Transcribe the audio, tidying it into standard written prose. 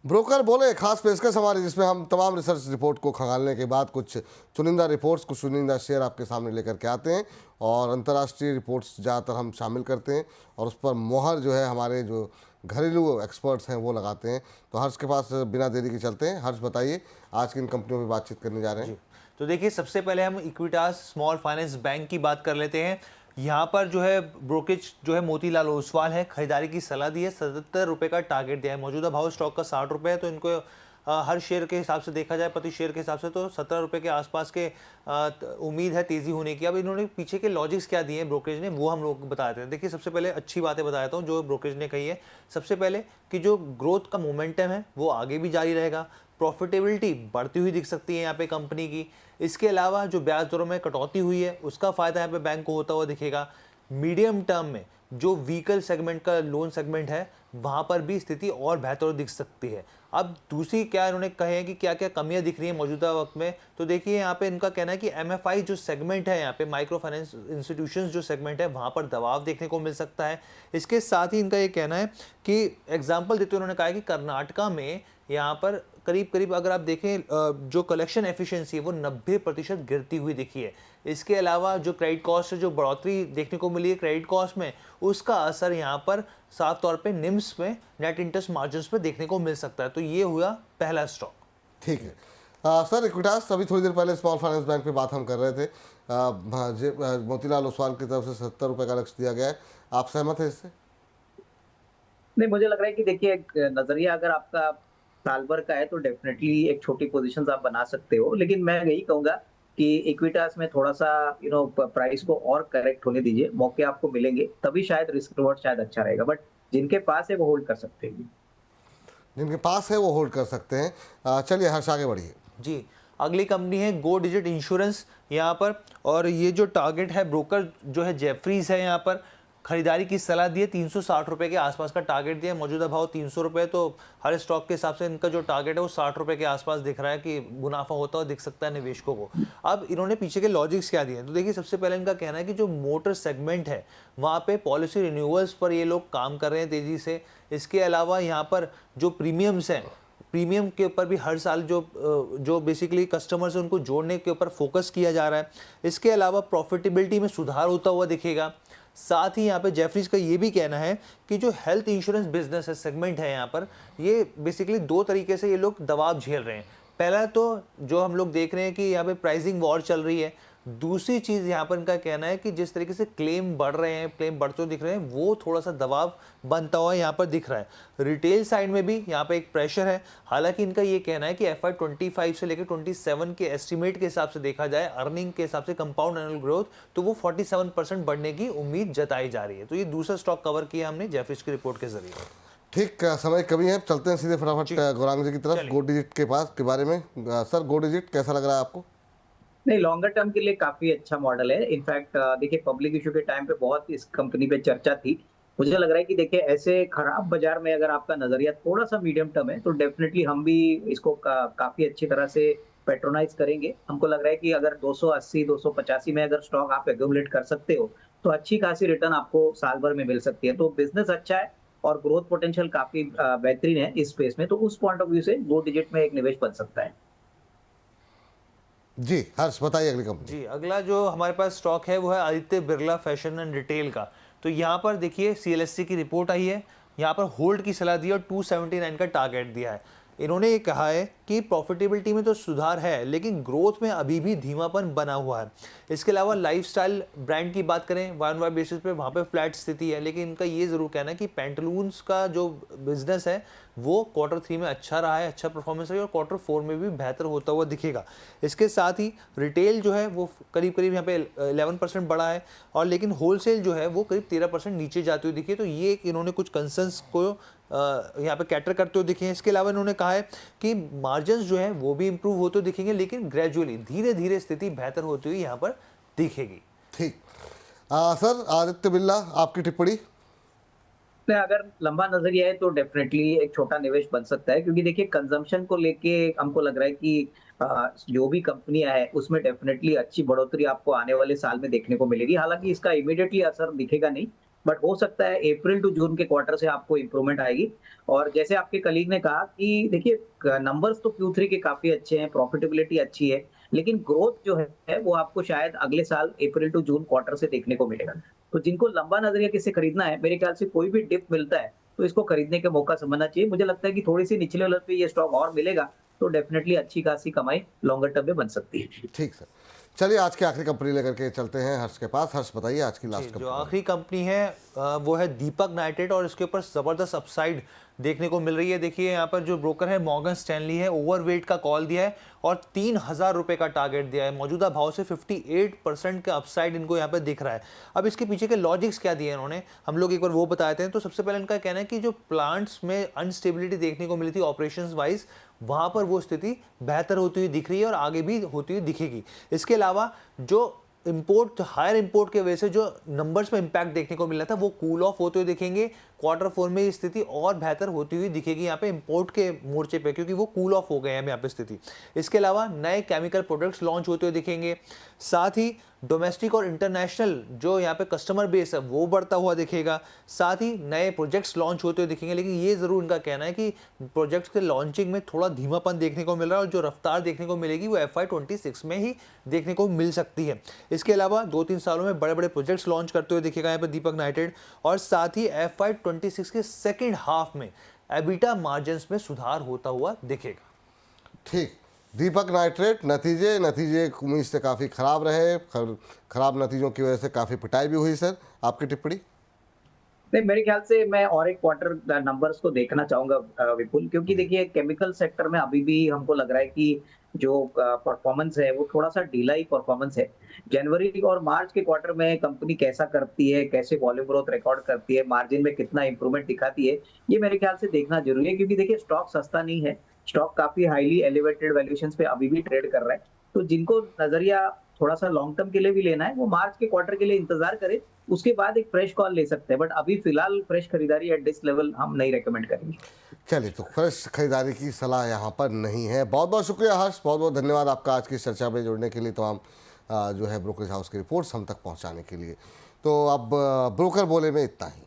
Broker बोले खास पेशकश हमारी, जिसमें हम तमाम रिसर्च रिपोर्ट को खंगालने के बाद कुछ चुनिंदा रिपोर्ट्स, कुछ चुनिंदा शेयर आपके सामने लेकर के आते हैं और अंतर्राष्ट्रीय रिपोर्ट्स ज़्यादातर हम शामिल करते हैं और उस पर मोहर जो है हमारे जो घरेलू एक्सपर्ट्स हैं वो लगाते हैं। तो हर्ष के पास बिना देरी के चलते हैं। हर्ष बताइए आज किन कंपनियों पर बातचीत करने जा रहे हैं। तो देखिए, सबसे पहले हम इक्विटास स्मॉल फाइनेंस बैंक की बात कर लेते हैं। यहाँ पर जो है ब्रोकरेज जो है मोतीलाल ओसवाल है, खरीदारी की सलाह दी है, 77 रुपये का टारगेट दिया है। मौजूदा भाव स्टॉक का 60 रुपये है, तो इनको हर शेयर के हिसाब से देखा जाए, प्रति शेयर के हिसाब से, तो 17 रुपये के आसपास के उम्मीद है तेज़ी होने की। अब इन्होंने पीछे के लॉजिक्स क्या दिए हैं ब्रोकरेज ने, वो हम लोग बताते हैं। देखिए, सबसे पहले अच्छी बातें बताता हूँ जो ब्रोकरेज ने कही है। सबसे पहले कि जो ग्रोथ का मोमेंटम है वो आगे भी जारी रहेगा, प्रॉफिटेबिलिटी बढ़ती हुई दिख सकती है यहाँ पे कंपनी की। इसके अलावा जो ब्याज दरों में कटौती हुई है उसका फ़ायदा यहाँ पे बैंक को होता हुआ दिखेगा। मीडियम टर्म में जो व्हीकल सेगमेंट का लोन सेगमेंट है वहाँ पर भी स्थिति और बेहतर दिख सकती है। अब दूसरी क्या इन्होंने कहे हैं कि क्या क्या कमियां दिख रही हैं मौजूदा वक्त में, तो देखिए यहाँ पे इनका कहना है कि एमएफआई जो सेगमेंट है, यहाँ पे माइक्रो फाइनेंस इंस्टीट्यूशंस जो सेगमेंट है वहाँ पर दबाव देखने को मिल सकता है। इसके साथ ही इनका ये कहना है कि एग्जाम्पल देते हुए उन्होंने कहा है कि कर्नाटका में यहाँ पर करीब करीब अगर आप देखें जो कलेक्शन एफिशिएंसी है वो 90% गिरती हुई दिखी है। इसके अलावा जो क्रेडिट कॉस्ट है, जो बढ़ोतरी देखने को मिली है क्रेडिट कॉस्ट में, उसका असर यहाँ पर साफ तौर पे निम्स में, नेट इंटरेस्ट मार्जिन्स पे देखने को मिल सकता है। तो ये हुआ पहला स्टॉक। ठीक है सर, इक्विटास अभी थोड़ी देर पहले स्मॉल फाइनेंस बैंक पे बात हम कर रहे थे। मोतीलाल ओसवाल की तरफ से 70 रुपये का लक्ष्य दिया गया है, आप सहमत हैं इससे? नहीं, मुझे लग रहा है कि देखिए एक नजरिया अगर आपका साल भर का है तो डेफिनेटली एक छोटी पोजीशंस आप बना सकते हो, लेकिन मैं यही कहूंगा कि इक्विटास में थोड़ा सा प्राइस को और करेक्ट होने दीजिए, मौके आपको मिलेंगे तभी शायद रिस्क रिवॉर्ड शायद अच्छा रहेगा। बट जिनके पास है वो होल्ड कर सकते हैं। जिनके पास है वो होल्ड कर सकते हैं। चलिए हर्ष आगे बढ़िए जी। अगली कंपनी है गो डिजिट इंश्योरेंस यहाँ पर, और ये जो टारगेट है ब्रोकर जो है जेफरीज है, यहाँ पर खरीदारी की सलाह दी है, 360 रुपये के आसपास का टारगेट दिया है। मौजूदा भाव 300 रुपये, तो हर स्टॉक के हिसाब से इनका जो टारगेट है वो 60 रुपये के आसपास दिख रहा है कि मुनाफा होता हुआ दिख सकता है निवेशकों को। अब इन्होंने पीछे के लॉजिक्स क्या दिए हैं, तो देखिए सबसे पहले इनका कहना है कि जो मोटर सेगमेंट है वहाँ पे पॉलिसी रिन्यूअल्स पर ये लोग काम कर रहे हैं तेज़ी से। इसके अलावा यहाँ पर जो प्रीमियम्स हैं, प्रीमियम के ऊपर भी हर साल जो बेसिकली कस्टमर्स हैं उनको जोड़ने के ऊपर फोकस किया जा रहा है। इसके अलावा प्रॉफिटेबिलिटी में सुधार होता हुआ दिखेगा। साथ ही यहाँ पे जेफरीज का ये भी कहना है कि जो हेल्थ इंश्योरेंस बिजनेस है, सेगमेंट है, यहाँ पर ये बेसिकली दो तरीके से ये लोग दबाव झेल रहे हैं। पहला तो जो हम लोग देख रहे हैं कि यहाँ पे प्राइसिंग वॉर चल रही है। दूसरी चीज़ यहाँ पर इनका कहना है कि जिस तरीके से क्लेम बढ़ रहे हैं, क्लेम बढ़ते हुए दिख रहे हैं, वो थोड़ा सा दबाव बनता हुआ यहाँ पर दिख रहा है। रिटेल साइड में भी यहाँ पे एक प्रेशर है। हालांकि इनका ये कहना है कि FY25 से लेकर 27 के एस्टिमेट के हिसाब से देखा जाए, अर्निंग के हिसाब से कंपाउंड एनुअल ग्रोथ, तो वो 47% बढ़ने की उम्मीद जताई जा रही है। तो ये दूसरा स्टॉक कवर किया हमने जेफरीज की रिपोर्ट के जरिए। ठीक, समय कमी है, चलते हैं सीधे फटाफट गौरांग जी की तरफ। गो डिजिट के बारे में सर, गो डिजिट कैसा लग रहा है आपको? नहीं, लॉन्गर टर्म के लिए काफी अच्छा मॉडल है। इनफैक्ट देखिए पब्लिक इशू के टाइम पे बहुत इस कंपनी पे चर्चा थी। मुझे लग रहा है कि देखिए ऐसे खराब बाजार में अगर आपका नजरिया थोड़ा सा मीडियम टर्म है तो डेफिनेटली हम भी इसको काफी अच्छी तरह से पेट्रोनाइज करेंगे। हमको लग रहा है कि अगर 280 285 में अगर स्टॉक आप एक्यूमुलेट कर सकते हो तो अच्छी खासी रिटर्न आपको साल भर में मिल सकती है। तो बिजनेस अच्छा है और ग्रोथ पोटेंशियल काफी बेहतरीन है इस स्पेस में, तो उस पॉइंट ऑफ व्यू से दो डिजिट में एक निवेश बन सकता है। जी हर्ष बताइए अगली कंपनी। जी, अगला जो हमारे पास स्टॉक है वो है Aditya Birla fashion and retail का। तो यहाँ पर देखिए CLSC की रिपोर्ट आई है, यहाँ पर होल्ड की सलाह दी और 279 का टारगेट दिया है। इन्होंने ये कहा है कि प्रॉफिटेबिलिटी में तो सुधार है लेकिन ग्रोथ में अभी भी धीमापन बना हुआ है। इसके अलावा लाइफस्टाइल ब्रांड की बात करें Y-on-Y बेसिस पे वहाँ पे फ्लैट स्थिति है, लेकिन इनका ये ज़रूर कहना है कि पैंटलून्स का जो बिजनेस है वो Q3 में अच्छा रहा है, अच्छा परफॉर्मेंस रही, और Q4 में भी बेहतर होता हुआ दिखेगा। इसके साथ ही रिटेल जो है वो करीब यहाँ पे 11% बढ़ा है, और लेकिन होलसेल जो है वो करीब 13% नीचे जाती हुई दिखी है। तो ये इन्होंने कुछ कंसर्न्स को यहाँ पे कैटर करते हुए दिखे हैं। इसके अलावा इन्होंने कहा है कि मार्जिन्स जो है वो भी इंप्रूव होते हुए दिखेंगे, लेकिन ग्रेजुअली धीरे धीरे स्थिति बेहतर होती हुई यहाँ पर दिखेगी। ठीक, सर आदित्य बिरला आपकी टिप्पणी? अगर लंबा नजरिया है तो डेफिनेटली एक छोटा निवेश बन सकता है, क्योंकि देखिए कंजम्पशन को लेके हमको लग रहा है कि जो भी कंपनियां है उसमें डेफिनेटली अच्छी बढ़ोतरी आपको आने वाले साल में देखने को मिलेगी। हालांकि इसका इमीडिएटली असर दिखेगा नहीं, बट हो सकता है अप्रैल टू जून के क्वार्टर से आपको इंप्रूवमेंट आएगी। और जैसे आपके कलीग ने कहा कि देखिए नंबर्स तो Q3 के काफी अच्छे हैं, प्रॉफिटेबिलिटी अच्छी है, लेकिन ग्रोथ जो है वो आपको शायद अगले साल अप्रैल टू जून क्वार्टर से देखने को मिलेगा। तो जिनको लंबा नजरिया किसे खरीदना है, मेरे ख्याल से कोई भी डिप मिलता है तो इसको खरीदने का मौका समझना चाहिए। मुझे लगता है कि थोड़ी सी निचले लेवल पे ये स्टॉक और मिलेगा तो डेफिनेटली अच्छी खासी कमाई लॉन्गर टर्म में बन सकती है। ठीक सर, चलिए आज की आखिरी कंपनी लेकर के चलते हैं हर्ष के पास। हर्ष बताइए आज की लास्ट जी, जो कंपनी। आखिरी कंपनी है वो है दीपक नाइट्रेट और इसके ऊपर ज़बरदस्त अपसाइड देखने को मिल रही है। देखिए यहाँ पर जो ब्रोकर है मॉर्गन स्टैनली है, ओवरवेट का कॉल दिया है और 3,000 रुपये का टारगेट दिया है। मौजूदा भाव से 58% का अपसाइड इनको यहाँ पर दिख रहा है। अब इसके पीछे के लॉजिक्स क्या दिए इन्होंने, हम लोग एक बार वो बताते हैं। तो सबसे पहले इनका कहना है कि जो प्लांट्स में अनस्टेबिलिटी देखने को मिली थी ऑपरेशंस वाइज, वहाँ पर वो स्थिति बेहतर होती हुई दिख रही है और आगे भी होती हुई दिखेगी। इसके अलावा जो इंपोर्ट, हायर इंपोर्ट के वजह से जो नंबर्स में इंपैक्ट देखने को मिल रहा था वो कूल ऑफ होते हुए दिखेंगे। क्वार्टर 4 में ये स्थिति और बेहतर होती हुई दिखेगी यहाँ पे इंपोर्ट के मोर्चे पे, क्योंकि वो कूल ऑफ हो गए हैं यहाँ पे स्थिति। इसके अलावा नए केमिकल प्रोडक्ट्स लॉन्च होते हुए दिखेंगे। साथ ही डोमेस्टिक और इंटरनेशनल जो यहाँ पे कस्टमर बेस है वो बढ़ता हुआ दिखेगा। साथ ही नए प्रोजेक्ट्स लॉन्च होते हुए दिखेंगे। लेकिन ये ज़रूर इनका कहना है कि प्रोजेक्ट्स के लॉन्चिंग में थोड़ा धीमापन देखने को मिल रहा है और जो रफ्तार देखने को मिलेगी वो FY26 में ही देखने को मिल सकती है। इसके अलावा 2-3 सालों में बड़े बड़े प्रोजेक्ट्स लॉन्च करते हुए दिखेगा यहाँ पर दीपक नाइट्रेट। और साथ ही FY26 के सेकेंड हाफ में एबिटा मार्जिन्स में सुधार होता हुआ दिखेगा। ठीक, दीपक नाइट्रेट नतीजे उम्मीद से काफ़ी खराब रहे, खराब नतीजों की वजह से काफ़ी पिटाई भी हुई। सर आपकी टिप्पणी? नहीं, मेरे ख्याल से मैं और एक क्वार्टर नंबर्स को देखना चाहूंगा विपुल, क्योंकि देखिए केमिकल सेक्टर में अभी भी हमको लग रहा है कि जो परफॉर्मेंस है वो थोड़ा सा ढीला ही परफॉर्मेंस है। जनवरी और मार्च के क्वार्टर में कंपनी कैसा करती है, कैसे वॉल्यूम ग्रोथ रिकॉर्ड करती है, मार्जिन में कितना इंप्रूवमेंट दिखाती है, ये मेरे ख्याल से देखना जरूरी है। क्योंकि देखिए स्टॉक सस्ता नहीं है, स्टॉक काफी हाईली एलिवेटेड वैल्यूएशन पे अभी भी ट्रेड कर रहा है। तो जिनको नजरिया थोड़ा सा लॉन्ग टर्म के लिए भी लेना है वो मार्च के क्वार्टर के लिए इंतजार करे, उसके बाद एक फ्रेश कॉल ले सकते हैं। बट अभी फिलहाल फ्रेश खरीदारी एट दिस लेवल हम नहीं रेकमेंड करेंगे। चलिए, तो फ्रेश खरीदारी की सलाह यहाँ पर नहीं है। बहुत बहुत शुक्रिया हर्ष, बहुत बहुत धन्यवाद आपका आज की इस चर्चा में जुड़ने के लिए, तमाम जो है ब्रोकरेज हाउस की रिपोर्ट्स हम तक पहुँचाने के लिए। तो अब ब्रोकर बोले में इतना ही।